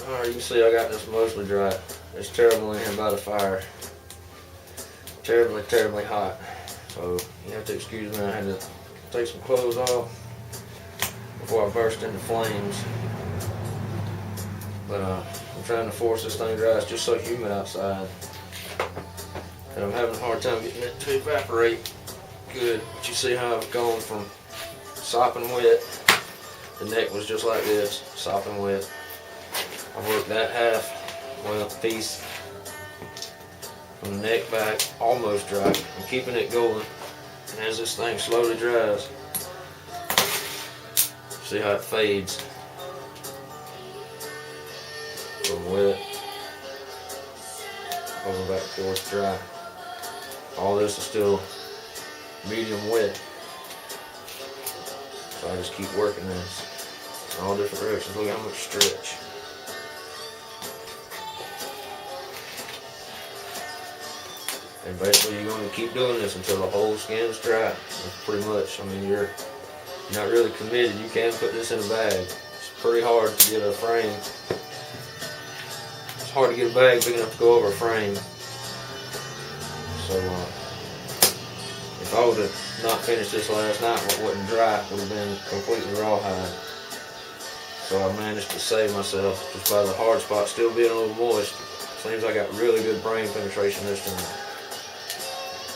Alright, you can see I got this mostly dry. It's terrible in here by the fire. Terribly, terribly hot. So you have to excuse me, I had to take some clothes off before I burst into flames. But I'm trying to force this thing dry. It's just so humid outside. And I'm having a hard time getting it to evaporate good. But you see how I've gone from sopping wet. The neck was just like this, sopping wet. I worked that piece from the neck back, almost dry. I'm keeping it going. And as this thing slowly dries, see how it fades from wet over back towards dry. All this is still medium wet. So I just keep working this in all different directions. Look how much stretch. And basically you're going to keep doing this until the whole skin's dry. That's pretty much, I mean, you're not really committed. You can put this in a bag. It's pretty hard to get a frame. It's hard to get a bag big enough to go over a frame. So if I would have not finished this last night, what wasn't dry would have been completely rawhide. So I managed to save myself just by the hard spot still being a little moist. Seems I got really good brain penetration this time.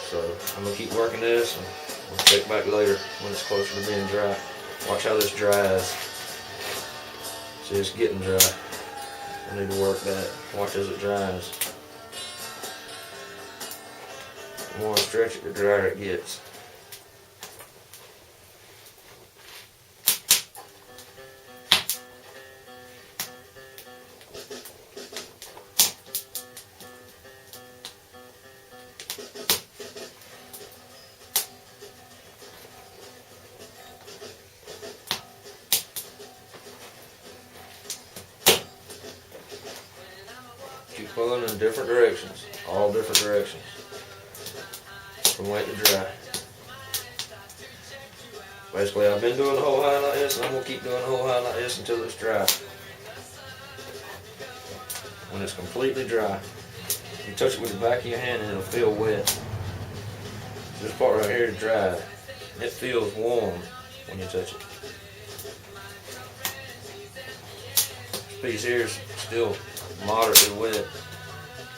So I'm gonna keep working this and we'll check back later when it's closer to being dry. Watch how this dries. See, it's getting dry. I need to work that. Watch as it dries. The more I stretch it, the drier it gets. Keep pulling in different directions, all different directions, from wet to dry. Basically, I've been doing the whole hide like this, and I'm going to keep doing the whole hide like this until it's dry. When it's completely dry, you touch it with the back of your hand and it'll feel wet. This part right here is dry. It feels warm when you touch it. This piece here is still moderately wet.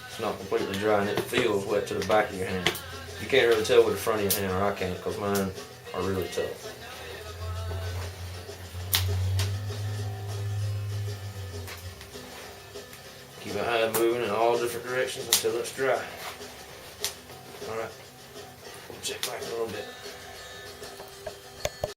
It's not completely dry and it feels wet to the back of your hand. You can't really tell with the front of your hand, or I can't, because mine are really tough. Keep it high moving in all different directions until it's dry. Alright, we'll check back a little bit.